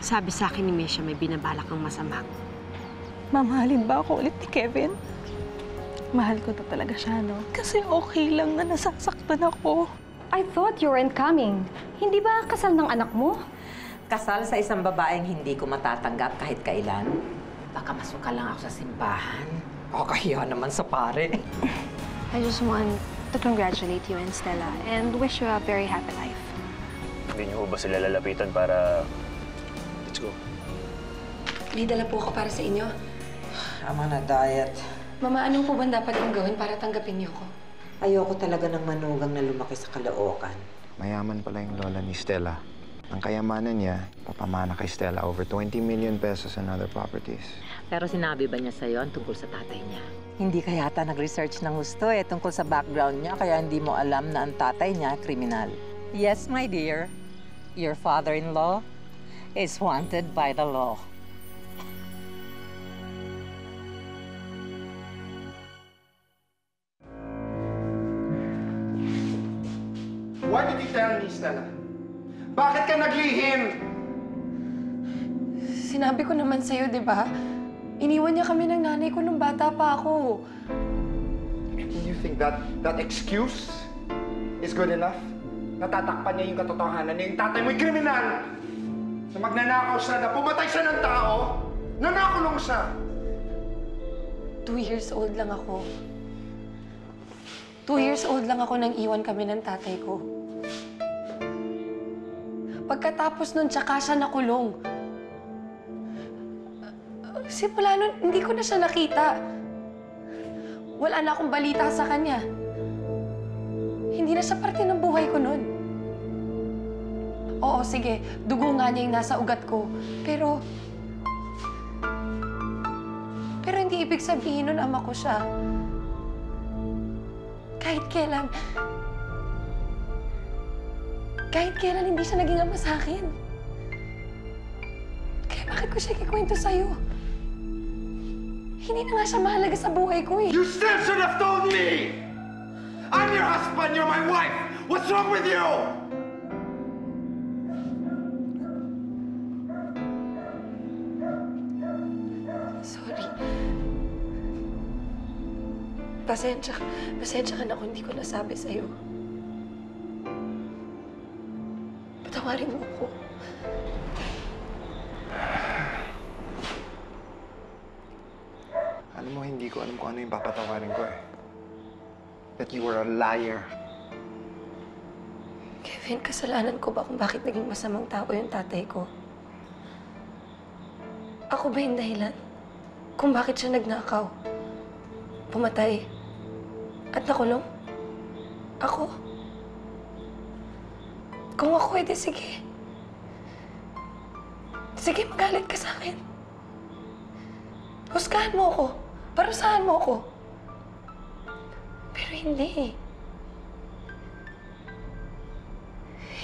Sabi sa akin ni Mesha may binabalak kang masama. Mamahalin ba ako ulit ni Kevin? Mahal ko na talaga siya, no? Kasi okay lang na nasasaktan ako. I thought you weren't coming. Hindi ba kasal ng anak mo? Kasal sa isang babaeng hindi ko matatanggap kahit kailan. Baka masuka lang ako sa simbahan. Kakahiya naman sa pare. I just want to congratulate you and Stella and wish you a very happy life. Hindi niyo ba sila lalapitan para... Let's go. May dala po ako para sa inyo. Ama na diet. Mama, anong po ba dapat kong gawin para tanggapin niyo ko? Ayoko talaga ng manugang na lumaki sa Caloocan. Mayaman pala yung lola ni Stella. Ang kayamanan niya, papamana kay Stella over 20 million pesos and other properties. Pero sinabi ba niya sa'yo ang tungkol sa tatay niya? Hindi ka yata nag-research ng gusto tungkol sa background niya, kaya hindi mo alam na ang tatay niya kriminal. Yes, my dear. Your father-in-law is wanted by the law. Why did you tell me, Stella? Bakit ka naglihim? Sinabi ko naman sa'yo, di ba? Iniwan niya kami ng nanay ko nung bata pa ako. You think that excuse is good enough? Natatakpan niya yung katotohanan na yung tatay mo'y kriminal! Na magnanakaw siya, na pumatay siya ng tao, na nakulong siya! 2 years old lang ako. 2 years old lang ako nang iwan kami ng tatay ko. Pagkatapos nun, tsaka siya nakulong. Simula nun, hindi ko na siya nakita. Wala na akong balita sa kanya. Hindi na siya parte ng buhay ko nun. Oo, sige, dugo nga niya yung nasa ugat ko. Pero hindi ibig sabihin nun ama ko siya. Kahit kailan hindi siya naging ama sa akin. Kaya bakit ko siya kikwento sa'yo? Hindi na nga siya mahalaga sa buhay ko eh. You still should have told me! I'm your husband, you're my wife! What's wrong with you? Sorry. Pasensya ka na kung hindi ko nasabi sa'yo. Patawarin mo ko. Alam mo, hindi ko alam kung ano yung papatawarin ko eh. That you were a liar. Kevin, kasalanan ko ba kung bakit naging masamang tao yung tatay ko? Ako ba yung dahilan kung bakit siya nagnakaw, pumatay, at nakulong? Ako? Kung ako, edi sige. Sige, magalit ka sa akin. Husgahan mo ako. Parusahan mo ako. Pero hindi.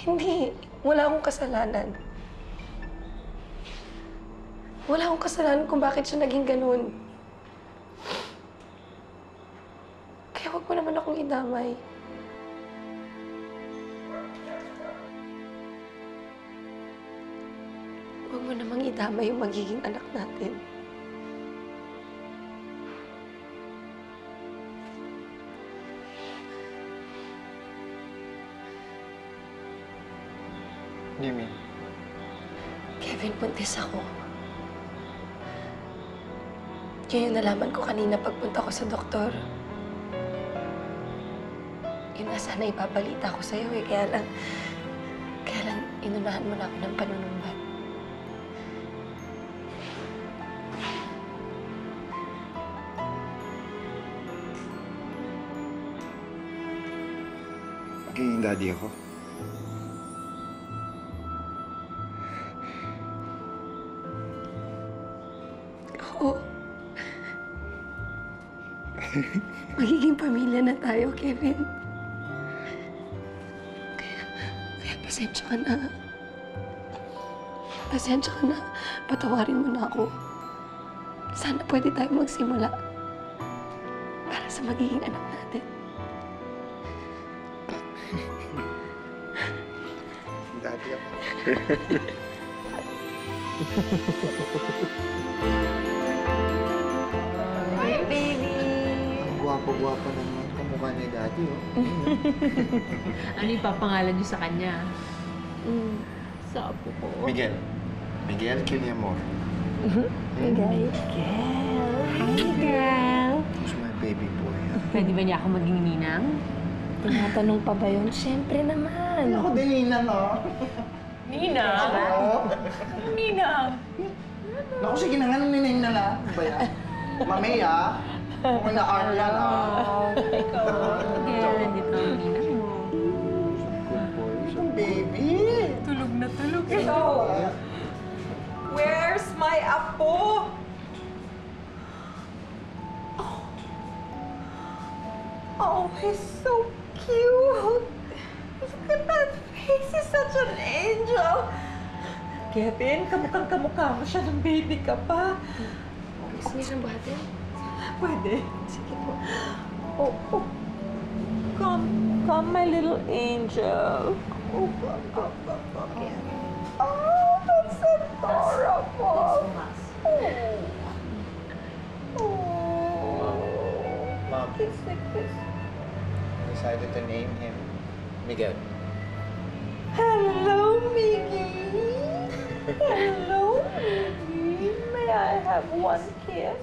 Hindi. Wala akong kasalanan. Wala akong kasalanan kung bakit siya naging ganun. Kaya huwag mo naman akong idamay. Huwag mo namang idamay yung magiging anak natin. What do you mean? Kevin, buntis ako. Yun yung nalaman ko kanina pagpunta ko sa doktor. Yun nga sana ipabalita ko sa'yo eh. Kaya lang inunahan mo na ako ng panunumbat. Magiging daddy ako. Oo. Magiging pamilya na tayo, Kevin. Kaya pasensya ka na. Pasensya ka na. Patawarin mo na ako. Sana pwede tayo magsimula para sa magiging anak natin. Daddy ako. Hi, baby! Ang gwapo-gwapo naman. Kamukha ni Daddy, oh. Ano yung papangalan niyo sa kanya? Sapo ko. Miguel. Miguel Quiliamor. Miguel. Hi, girl! Who's my baby boy, ha? Pwede ba niya ako maging ninang? Tinatanong pa ba yun? Siyempre naman. Ako din, Ninang, oh. Ninang? Ninang? Naku, sige na nga, ninang na lang. Ano ba yan? Mami, ah. Kung na-art yan, ah. Ikaw, girl, nandito ang ninang mo. Good boy. Isang baby. Tulog na tulog. Where's my apo? Oh, he's so cute. Look at that face. He's such an angel. Kevin, kamukha mo siya ng baby ka pa. Gusto niyo siyang buhatin? Pwede. Sige po. Oh, oh. Come, my little angel. Oh, come. Oh, that's adorable. Mom, Kiss. decided to name him Miguel. Hello, Miggy. Hello, Miggy. May I have one kiss?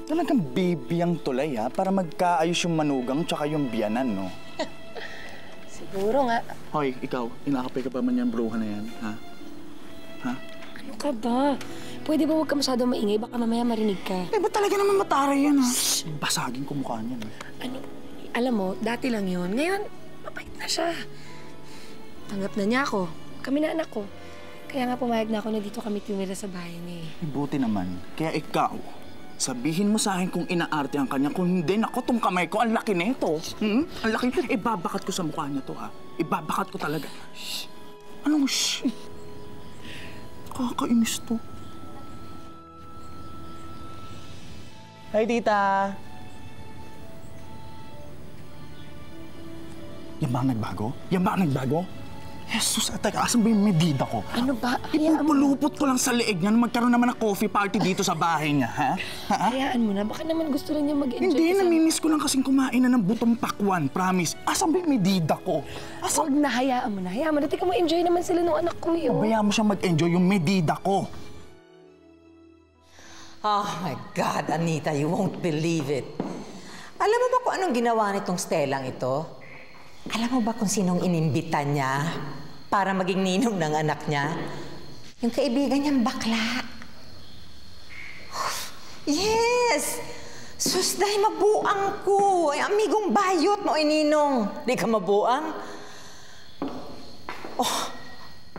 Talagang baby ang tulay, ha? Para magkaayos yung manugang tsaka yung biyanan, no? Siguro nga. Hoy, ikaw, inakapay ka pa man yung bruha na yan, ha? Ha? Ano ka ba? Pwede ba huwag ka masyadong maingay? Baka mamaya marinig ka. Eh, ba't talaga naman mataray yan, ha? Basagin ko mukha niyan, eh. Ano? Alam mo, dati lang yun. Ngayon, mabait na siya. Tanggap na niya ako. Kami na anak ko. Kaya nga pumayag na ako na dito kami tumira sa bahay niya eh. Buti naman. Kaya ikaw, sabihin mo sa akin kung inaarte ang kanya. Kung hindi, naku, tong kamay ko, ang laki nito. Ang laki. Ibabakat ko sa mukha niya to, ha? Ibabakat ko talaga. Shh. Anong shh? Kakainis to. Hi, tita. Yan ba ang nagbago? Yan ba ang nagbago? Jesus, teka, asan ba yung medida ko? Ano ba? Hayaan mo. Ipupulupot ko lang sa leeg niya na magkaroon naman ng coffee party dito sa bahay niya, ha? Hayaan mo na. Baka naman gusto rin niya mag-enjoy. Hindi, namimiss ko lang kasing kumain na ng butong pakwan, promise. Asan ba yung medida ko? Huwag na, hayaan mo na. Hayaan mo na. Tika mo, enjoy naman sila ng anak ko yun. Pabayaan mo siyang mag-enjoy yung medida ko. Oh my God, Anita, you won't believe it. Alam mo ba kung anong ginawa nitong Stellang ito? Alam mo ba kung sinong inimbita niya para maging ninong ng anak niya? Yung kaibigan niyang bakla. Yes! Sus, dahil mabuang ko. Ay, amigong bayot mo, ninong. Di ka mabuang? Oh,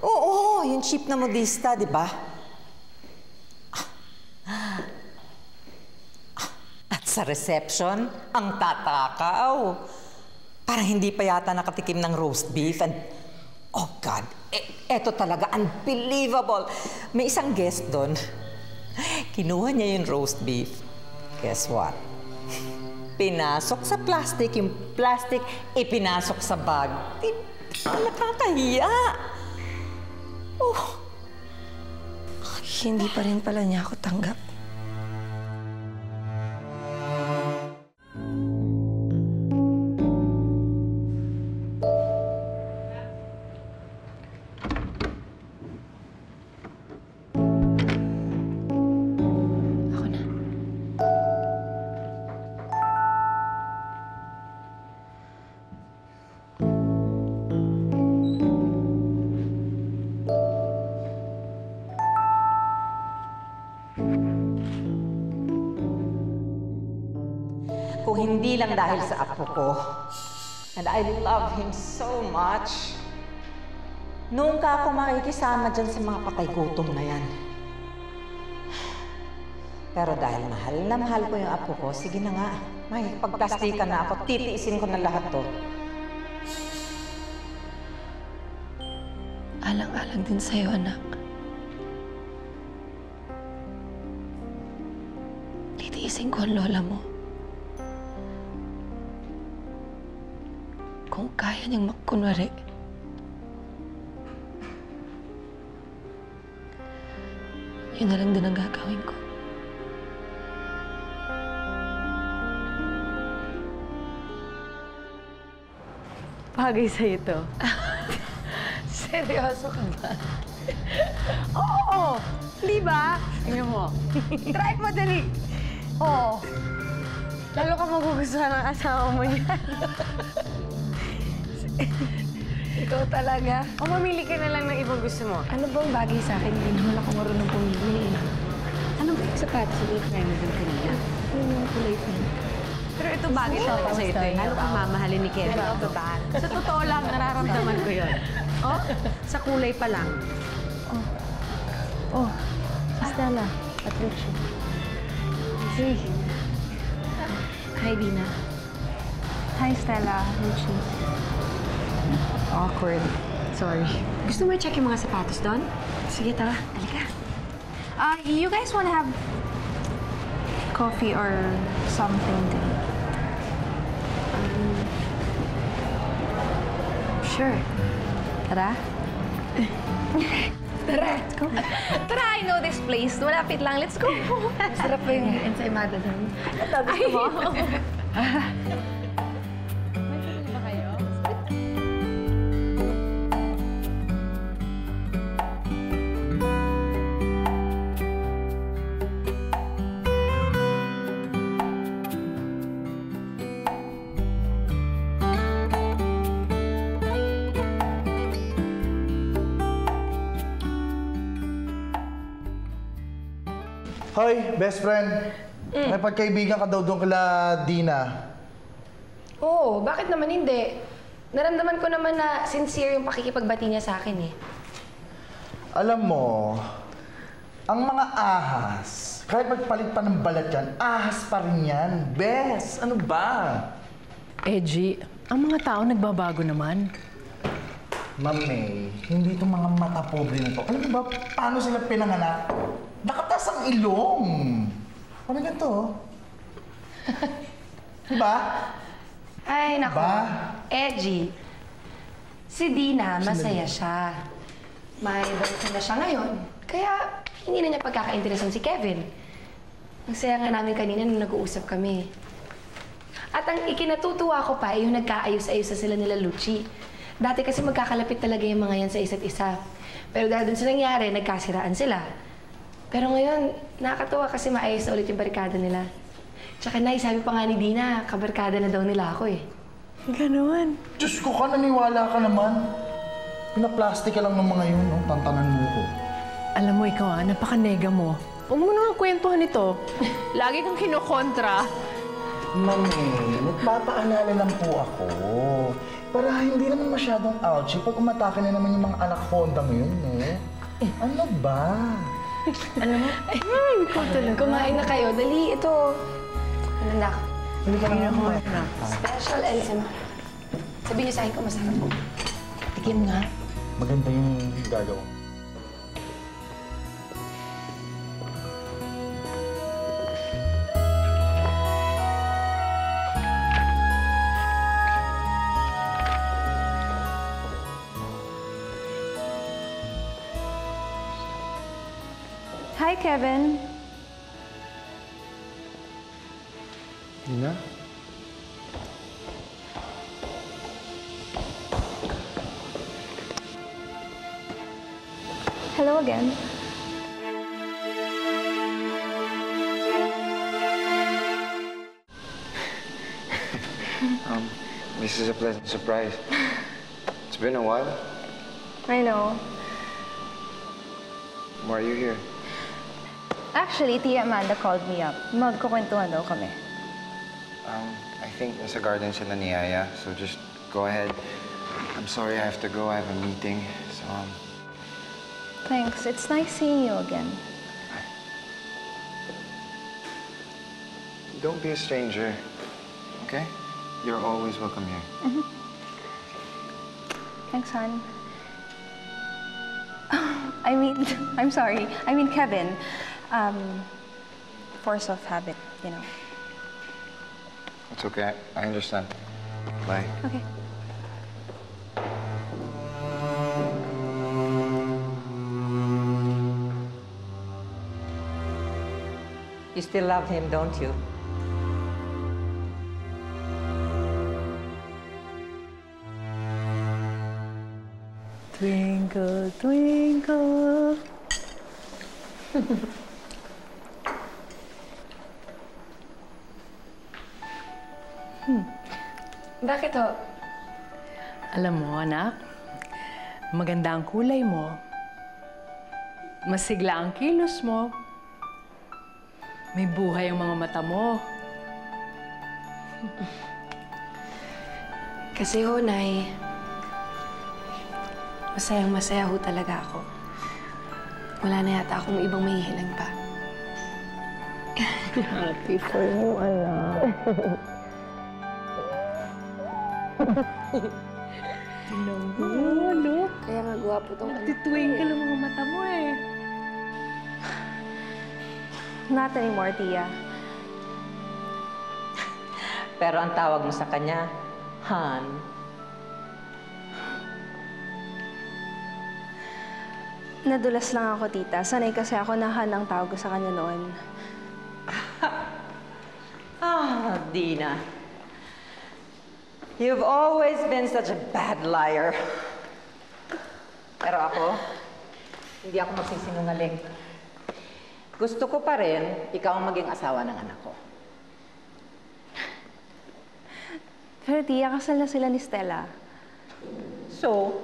oo, yung cheap na modista, di ba? At sa reception, ang tatakaw. Parang hindi pa yata nakatikim ng roast beef and... Oh, God. Eto talaga, unbelievable. May isang guest doon. Kinuha niya yung roast beef. Guess what? Pinasok sa plastic. Yung plastic, ipinasok sa bag. Nakakahiya. Oh. Hindi pa rin pala niya ako tanggap. Kung hindi lang dahil sa apo ko. And I love him so much. Noong ka ako makikisama dyan sa mga patay gutom na yan. Pero dahil mahal na mahal ko yung apo ko, sige na nga. May pagplastikan na ako, titiisin ko na lahat to. Alang-alang din sa'yo, anak. Titiisin ko ang lola mo. Kung kaya niyang magkunwari. Yun na lang din ang gagawin ko. Bagay sa'yo to. Seryoso ka ba? Oo! Di ba? Tingnan mo. Try mo dali. Oo. Lalo ka magugustuhan ng asawa mo niyan. Ikaw talaga. O mamili ka na lang ng ibang gusto mo. Ano bang bagay sa akin? Hindi naman ako marunong pumili. Ano ba yung sapatos na i-try mo dun kanina? Ano yung kulay pink? Pero ito bagay sa sa'yo ito. Lalo kang mamahalin ni Kevin. Sa totoo lang, nararamdaman ko yun. Oh, sa kulay pa lang. Oh, si Stella. Patricia. Hey. Hi, Dina. Hi, Stella. Richie. Awkward. Sorry. Gusto mo i-check yung mga sapatos doon? Sige, tara. Halika. You guys want to have coffee or something then? Sure. Tara. Tara! Let's go. Tara, I know this place. Malapit lang. Let's go. Masarap pa yung ensaymada doon. Gusto mo? Hoy, best friend. May pagkaibigan ka daw doon kala Dina. Oo, bakit naman hindi? Naramdaman ko naman na sincere yung pakikipagbati niya sa akin eh. Alam mo, ang mga ahas, kahit magpalit pa ng balat yan, ahas pa rin yan. Bes, ano ba? G, ang mga tao nagbabago naman. Ma'am May, hindi itong mga mata pobre na to. Alam mo ba, paano sila pinanganak? Nakatas ang ilong. Parang ganito. Diba? Ay, nako. Ba? Edgy. Si Dina, masaya siya. May boyfriend na siya ngayon. Kaya, hindi na niya pagkakainteresan si Kevin. Ang saya nga namin kanina nung nag-uusap kami. At ang ikinatutuwa ko pa ay yung nagkaayos-ayos na sila nila Lucci. Dati kasi magkakalapit talaga yung mga yan sa isa't isa. Pero dahil dun sa nangyari, nagkasiraan sila. Pero ngayon, nakakatuwa kasi maayos na ulit yung barkada nila. Tsaka Nay, sabi pa nga ni Dina, kabarkada na daw nila ako eh. Ganon. Diyos ko ka, naniwala ka naman. Pinaplastic ka lang ng mga yun, no? Tantanan mo ko. Alam mo, ikaw napaka-nega mo. Huwag mo naman kwentuhan ito. Lagi kang kinokontra. Mami, nagpapaalala lang po ako. Para hindi naman masyadong ouchy pag umatake na naman yung mga anak Honda ngayon, no? Ano ba? Alam mo, ikaw talaga. Kumain na kayo. Dali, ito. Ano na? Hindi ka naman ako. Special and simple. Sabihin niyo sa akin kung masarap po. Tikim nga. Maganda yung gagawa. Hi, Kevin. Dina? Hello again. This is a pleasant surprise. It's been a while. I know. Why are you here? Actually, Tia Amanda called me up. Magkukwentuhan daw kami. I think nasa garden sila ni Yaya, so just go ahead. I'm sorry I have to go. I have a meeting, so Thanks. It's nice seeing you again. don't be a stranger, okay? You're always welcome here. Thanks, hon. I'm sorry. I mean, Kevin. Force of habit, you know. It's okay. I understand. Bye. Okay. You still love him, don't you? Twinkle, twinkle. Bakit ho? Alam mo, anak, maganda ang kulay mo. Masigla ang kilos mo. May buhay ang mga mata mo. Kasi ho, Nay, masayang-masaya ho talaga ako. Wala na yata akong ibang mahihiling pa. Happy for you, anak. Tingnan mo, look. Kaya nga gwapo tong anak ko. Titwinkle ang mga mata mo eh. Not anymore, Tia. Pero ang tawag mo sa kanya, Han. Nadulas lang ako, Tita. Sanay kasi ako na Han ang tawag ko sa kanya noon. Dina. You've always been such a bad liar. Pero ako, hindi ako magsisinungaling. Gusto ko pa rin, ikaw ang maging asawa ng anak ko. Pero Tia, kasal na sila ni Stella. So,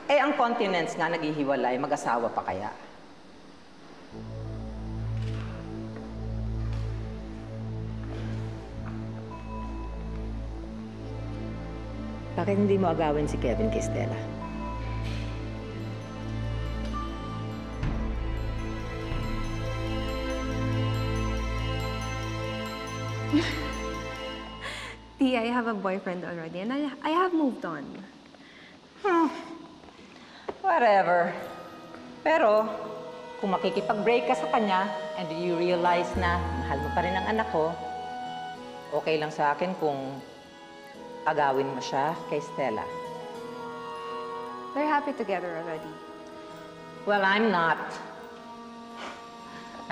ang continents nga naghihiwalay, mag-asawa pa kaya? Bakit hindi mo agawin si Kevin kay Stella? Tia, I have a boyfriend already and I have moved on. Whatever. Pero, kung makikipag-break ka sa kanya and you realize na mahal mo pa rin ang anak ko, okay lang sa akin kung agawin mo siya kay Stella. They're happy together already. Well, I'm not.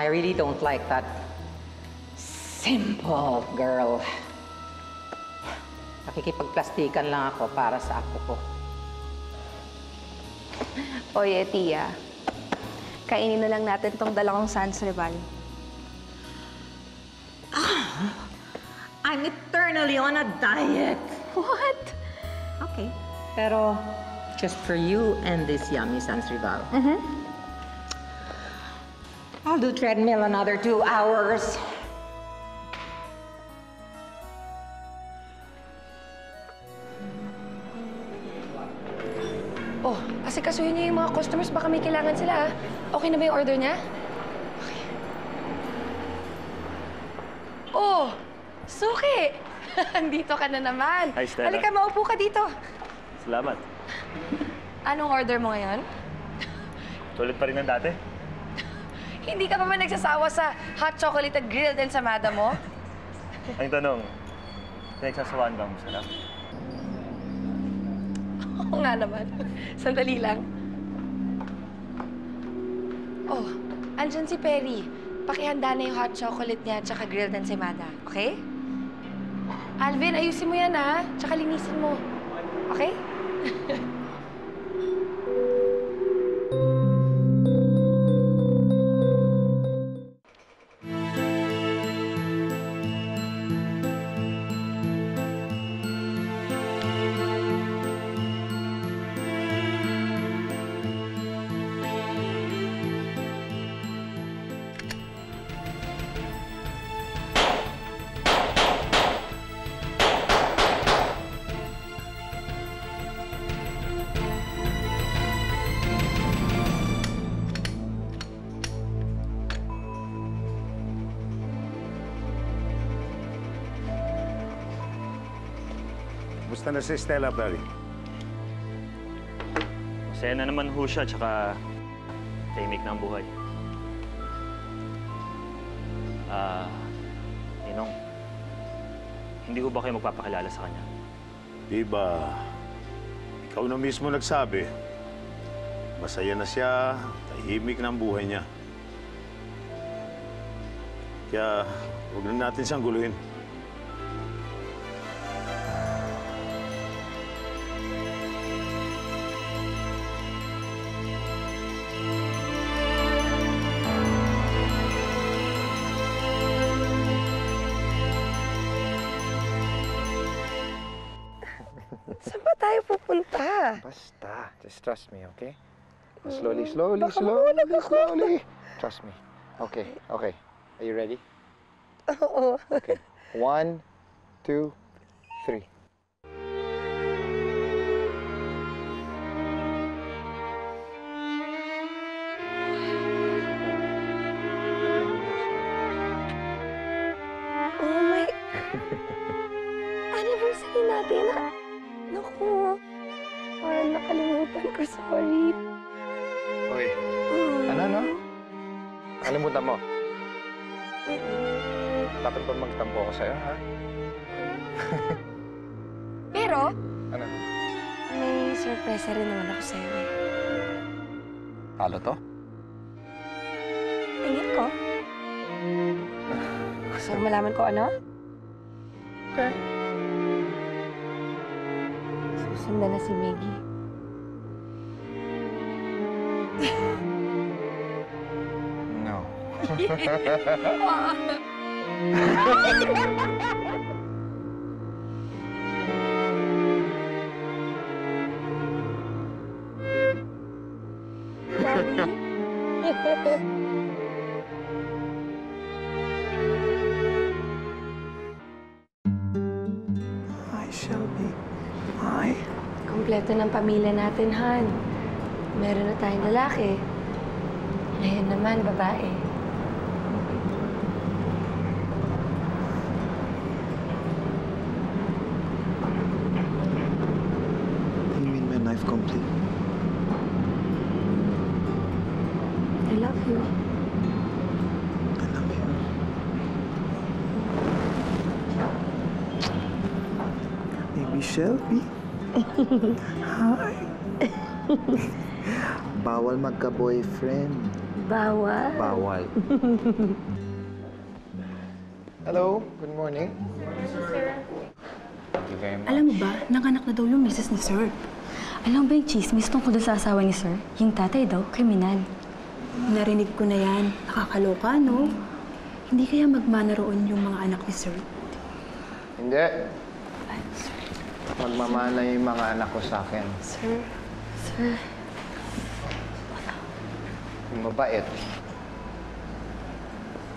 I really don't like that simple girl. Nakikipagplastikan lang ako para sa apo ko. Oye, Tia. Kainin na lang natin tong dalawang sans rival. I'm eternally on a diet. What? Okay. Pero, just for you and this yummy sans rival. I'll do treadmill another 2 hours. Oh, kasi kasuhin niyo yung mga customers. Baka may kailangan sila, ah. Okay na ba yung order niya? Okay. Oh, Suki! Andito ka na naman. Hi, Stella. Halika, maupo ka dito. Salamat. Anong order mo ngayon? Tulad pa rin ng dati. Hindi ka pa ba nagsasawa sa hot chocolate at grilled ensamada mo? Ang tanong, pinagsasawaan ba mo sarap? Oo nga naman. Sandali lang. Oh, andyan si Perry. Pakihanda na yung hot chocolate niya at saka grilled ensaymada. Okay? Alvin, ayusin mo yan, ha? Tsaka linisin mo. Okay? Kumusta na si Stella, Barry? Masaya na naman ho siya, tsaka tahimik na ang buhay. Ninong, hindi ho ba kayo magpapakilala sa kanya? Di ba, ikaw na mismo nagsabi, masaya na siya, tahimik na ang buhay niya. Kaya, huwag na natin siyang guluhin. Saan ba tayo pupunta? Basta. Just trust me, okay? Slowly, slowly. Trust me. Okay. Are you ready? Oo. Okay. 1, 2, 3. Oh my... Anniversary natin. Naku. Parang nakalimutan ko. Sorry. Uy. Ano? Kalimutan mo. Dapat ba magtampo ako sa'yo, ha? Pero, Ano? may surpresa rin naman ako sa'yo eh. Talo to? Tingin ko. Gusto mo malaman ko ano? Okay. Susundan na si Maggie. No. Hi, Shelby. Hi. Kompleto ng pamilya natin, Han. Meron na tayong lalaki. Ngayon naman, babae. You mean my life complete? I love you. I love you. Baby Shelby. Hi. Bawal magka-boyfriend. Bawal. Bawal. Hello, good morning. Thank you very much. Alam mo ba, nanganak na daw yung misis ni Sir. Alam mo ba yung chismis tungkol doon sa asawa ni Sir? Yung tatay daw, kriminal. Narinig ko na yan. Nakakaloka, no? Hindi kaya magmana roon yung mga anak ni Sir? Hindi. Magmamana yung mga anak ko sa akin. Sir. Mabait.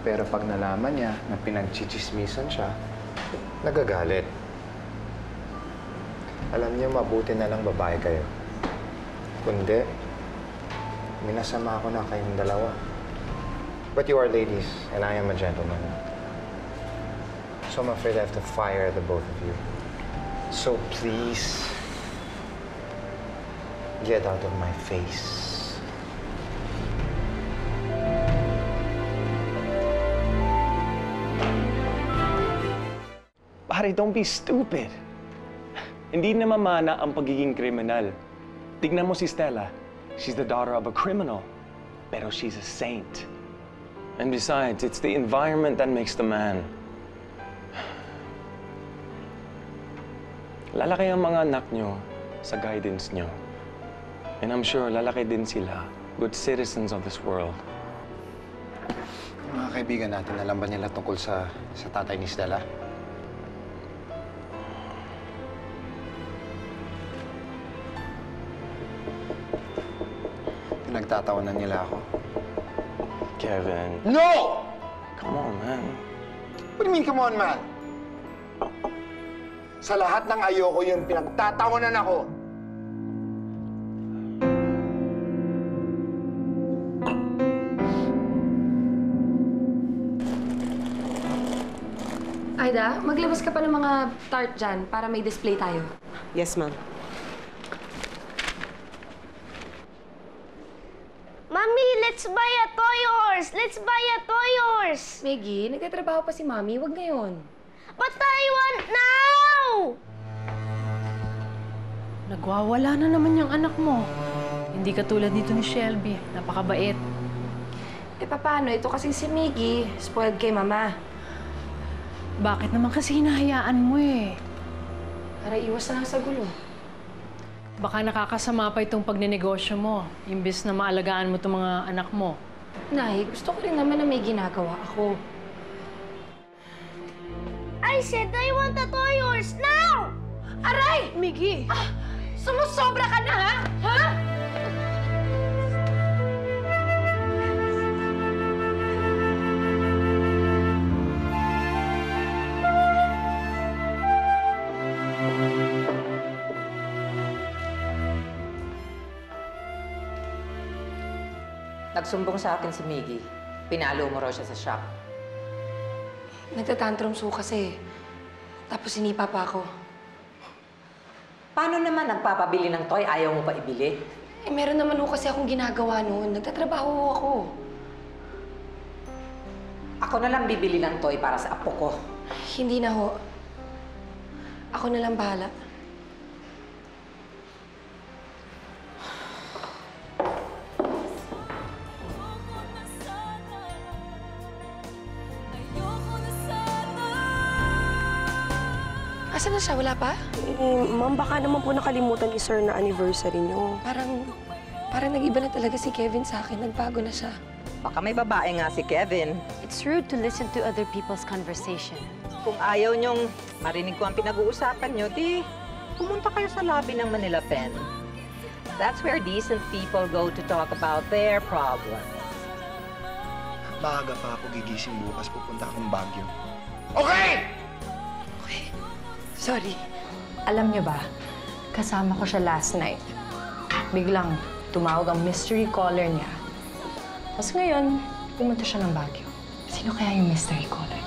Pero pag nalaman niya na pinagchichismisan siya, nagagalit. Alam niyo, mabuti na lang babae kayo. Kundi, minasama ako na kayong dalawa. But you are ladies, and I am a gentleman. So I'm afraid I have to fire the both of you. So please, get out of my face. Pare, don't be stupid. Hindi na mamana ang pagiging kriminal. Tignan mo si Stella. She's the daughter of a criminal. Pero she's a saint. And besides, it's the environment that makes the man. Lalaki ang mga anak nyo sa guidance nyo. And I'm sure lalaki din sila, good citizens of this world. Mga kaibigan natin, alam ba nila tungkol sa tatay ni Stella? Pinagtatawanan nila ako. Kevin. No! Come on, man. What do you mean, come on, man? Sa lahat ng ayoko yun, pinagtatawanan ako. Maida, maglabas ka pa ng mga tart dyan para may display tayo. Yes, ma'am. Mommy, let's buy a toy horse! Let's buy a toy horse! Maggie, nagtatrabaho pa si Mami. Huwag ngayon. But I want now! Nagwawala na naman yung anak mo. Hindi katulad dito ni Shelby. Napakabait. Eh, paano? Ito kasing si Maggie. Spoiled kay Mama. Bakit naman kasi hinahayaan mo eh? Para iwas na lang sa gulo. Baka nakakasama pa itong pagnenegosyo mo, imbes na maalagaan mo itong mga anak mo. Nay, gusto ko rin naman na may ginagawa ako. I said I want a toy horse now! Aray! Miggy! Sumusobra ka na, ha? Ha? Nagsumbong sa akin si Miggy. Pinalo mo raw siya sa shop. Nagtatantrums ho kasi. Tapos sinipa pa ako. Paano naman nagpapabili ng toy, ayaw mo pa ibili? Eh, meron naman ho kasi akong ginagawa noon. Nagtatrabaho ho ako. Ako na lang bibili ng toy para sa apo ko. Hindi na ho. Ako na lang bahala. Asan na siya? Wala pa? Ma'am, baka naman po nakalimutan ni Sir na anniversary niyo. Parang nag-iba na talaga si Kevin sa akin. Nagbago na siya. Baka may babae nga si Kevin. It's rude to listen to other people's conversation. Kung ayaw niyong marinig ko ang pinag-uusapan niyo, di pumunta kayo sa lobby ng Manila Pen. That's where decent people go to talk about their problems. Maaga pa ako gigising bukas, pupunta akong Baguio. Okay! Sorry. Alam niyo ba, kasama ko siya last night. Biglang tumawag ang mystery caller niya. Tapos ngayon, pumunta siya ng Baguio. Sino kaya yung mystery caller?